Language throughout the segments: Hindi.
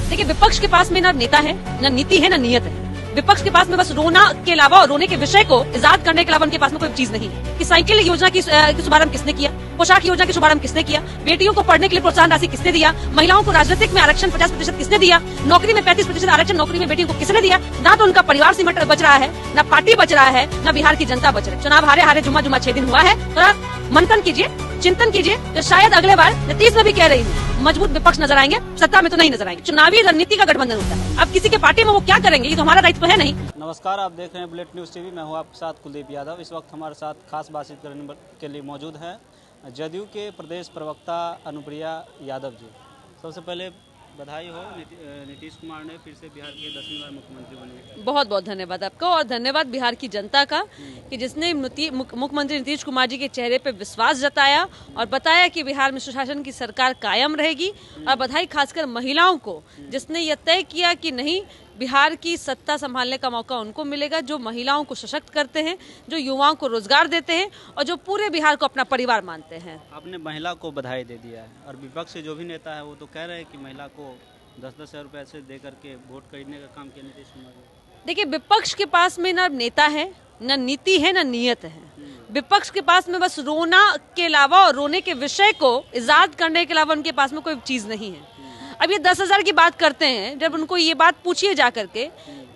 देखिए, विपक्ष के पास में ना नेता है, ना नीति है, ना नियत है। विपक्ष के पास में बस रोना के अलावा और रोने के विषय को इजाद करने के अलावा उनके पास में कोई चीज नहीं है। कि साइकिल योजना की शुभारंभ किसने किया, पोशाक योजना की शुभारंभ किसने किया, बेटियों को पढ़ने के लिए प्रोत्साहन राशि किसने दिया, महिलाओं को राजनीतिक में आरक्षण 50% किसने दिया, नौकरी में 35% आरक्षण नौकरी में बेटियों को किसने दिया। ना तो उनका परिवार सिमट बच रहा है, ना पार्टी बच रहा है, ना बिहार की जनता बच रही है। चुनाव हारे जुम्मा 6 दिन हुआ है। थोड़ा मंथन कीजिए, चिंतन कीजिए, तो शायद अगले बार नीतीश में भी कह रही हूँ मजबूत विपक्ष नजर आएंगे, सत्ता में तो नहीं नजर आएंगे। चुनावी रणनीति का गठबंधन होता है। अब किसी के पार्टी में वो क्या करेंगे ये तो हमारा दायित्व है नहीं। नमस्कार, आप देख रहे हैं बुलेट न्यूज टीवी। मैं हूं आपके साथ कुलदीप यादव। इस वक्त हमारे साथ खास बातचीत करने के लिए मौजूद हैं जदयू के प्रदेश प्रवक्ता अनुप्रिया यादव जी। सबसे पहले बधाई हो, नीतीश कुमार ने फिर से बिहार के 10वीं बार मुख्यमंत्री बने। बहुत बहुत धन्यवाद आपका और धन्यवाद बिहार की जनता का कि जिसने मुख्यमंत्री नीतीश कुमार जी के चेहरे पे विश्वास जताया और बताया कि बिहार में सुशासन की सरकार कायम रहेगी। और बधाई खासकर महिलाओं को जिसने यह तय किया कि नहीं, बिहार की सत्ता संभालने का मौका उनको मिलेगा, जो महिलाओं को सशक्त करते हैं, जो युवाओं को रोजगार देते हैं और जो पूरे बिहार को अपना परिवार मानते हैं। आपने महिला को बधाई दे दिया है और विपक्ष से जो भी नेता है वो तो कह रहे हैं कि महिला को 10-10 हज़ार रुपये से दे करके वोट खरीदने का काम किया नीतीश कुमार ने। देखिए, विपक्ष के पास में ना नेता है, ना नीति है, ना नियत है। विपक्ष के पास में बस रोना के अलावा और रोने के विषय को इजाद करने के अलावा उनके पास में कोई चीज नहीं है। अब ये 10,000 की बात करते हैं, जब उनको ये बात पूछिए जा करके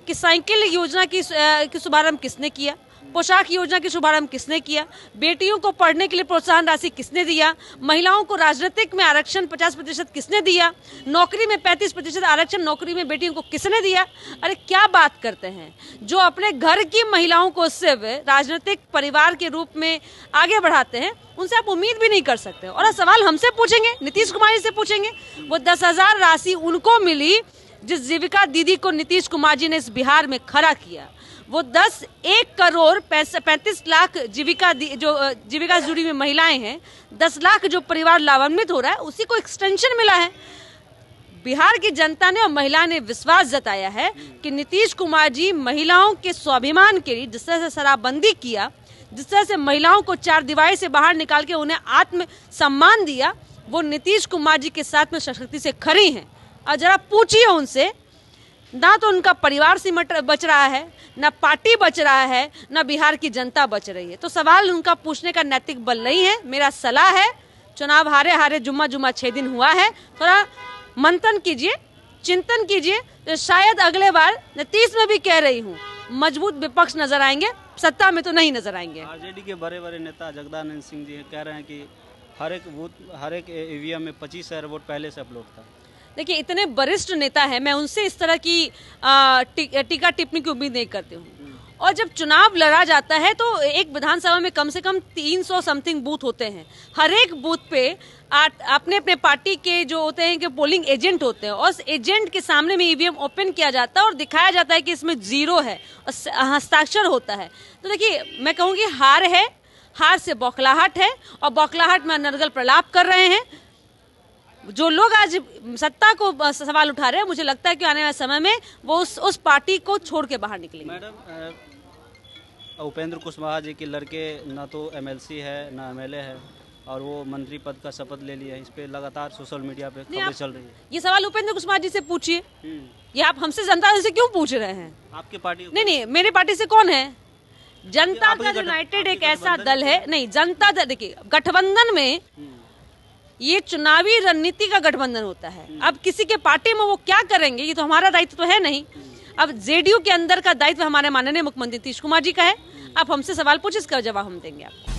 कि साइकिल योजना की शुभारंभ किसने किया, पोशाक योजना की शुभारंभ किसने किया, बेटियों को पढ़ने के लिए प्रोत्साहन राशि किसने दिया, महिलाओं को राजनीतिक में आरक्षण 50% किसने दिया, नौकरी में 35% आरक्षण नौकरी में बेटियों को किसने दिया। अरे क्या बात करते हैं। जो अपने घर की महिलाओं को सिर्फ राजनीतिक परिवार के रूप में आगे बढ़ाते हैं, उनसे आप उम्मीद भी नहीं कर सकते। और सवाल हमसे पूछेंगे, नीतीश कुमार जी से पूछेंगे। वो 10,000 राशि उनको मिली जिस जीविका दीदी को नीतीश कुमार जी ने इस बिहार में खड़ा किया। वो 1 करोड़ 35 लाख जीविका से जुड़ी हुई महिलाएं हैं, 10 लाख जो परिवार लाभान्वित हो रहा है, उसी को एक्सटेंशन मिला है। बिहार की जनता ने और महिला ने विश्वास जताया है कि नीतीश कुमार जी महिलाओं के स्वाभिमान के लिए जिस तरह से शराबबंदी किया, जिस तरह से महिलाओं को 4 दीवारी से बाहर निकाल के उन्हें आत्म सम्मान दिया, वो नीतीश कुमार जी के साथ में सशक्ति से खड़ी हैं। और जरा पूछिए उनसे, ना तो उनका परिवार सिमट बच रहा है, ना पार्टी बच रहा है, ना बिहार की जनता बच रही है। तो सवाल उनका पूछने का नैतिक बल नहीं है। मेरा सलाह है, चुनाव हारे जुम्मा 6 दिन हुआ है। थोड़ा मंथन कीजिए, चिंतन कीजिए, तो शायद अगले बार नीतीश में भी कह रही हूँ मजबूत विपक्ष नजर आएंगे, सत्ता में तो नहीं नजर आएंगे। आरजेडी के बड़े नेता जगदानंद सिंह जी कह रहे हैं कि हर एक ईवीएम में 25,000 वोट पहले से अपलोड था। देखिए, इतने वरिष्ठ नेता है, मैं उनसे इस तरह की टीका टिप्पणी की उम्मीद नहीं करती हूँ। और जब चुनाव लड़ा जाता है तो एक विधानसभा में कम से कम 300 समथिंग बूथ होते हैं। हर एक बूथ पे अपने अपने पार्टी के जो होते हैं कि पोलिंग एजेंट होते हैं, और उस एजेंट के सामने में ईवीएम ओपन किया जाता है और दिखाया जाता है कि इसमें 0 है और हस्ताक्षर होता है। तो देखिए, मैं कहूँगी हार है, हार से बौखलाहट है और बौखलाहट में अनर्गल प्रलाप कर रहे हैं जो लोग आज सत्ता को सवाल उठा रहे हैं। मुझे लगता है कि आने वाले समय में वो उस पार्टी को छोड़ के बाहर निकलेंगे। मैडम, उपेंद्र कुशवाहा जी के लड़के ना तो एमएलसी है ना एमएलए है और वो मंत्री पद का शपथ ले लिया है। इस पे लगातार सोशल मीडिया पे खबरें चल रही है। ये सवाल उपेंद्र कुशवाहा जी से पूछिए। ये आप हमसे, जनता से क्यों पूछ रहे हैं? आपके पार्टी नहीं, मेरी पार्टी से कौन है? जनता दल यूनाइटेड एक ऐसा दल है। नहीं, जनता दल, देखिए गठबंधन में ये चुनावी रणनीति का गठबंधन होता है। अब किसी के पार्टी में वो क्या करेंगे ये तो हमारा दायित्व तो है नहीं। अब जेडीयू के अंदर का दायित्व हमारे माननीय मुख्यमंत्री नीतीश कुमार जी का है। आप हमसे सवाल पूछिए, इसका जवाब हम देंगे आपको।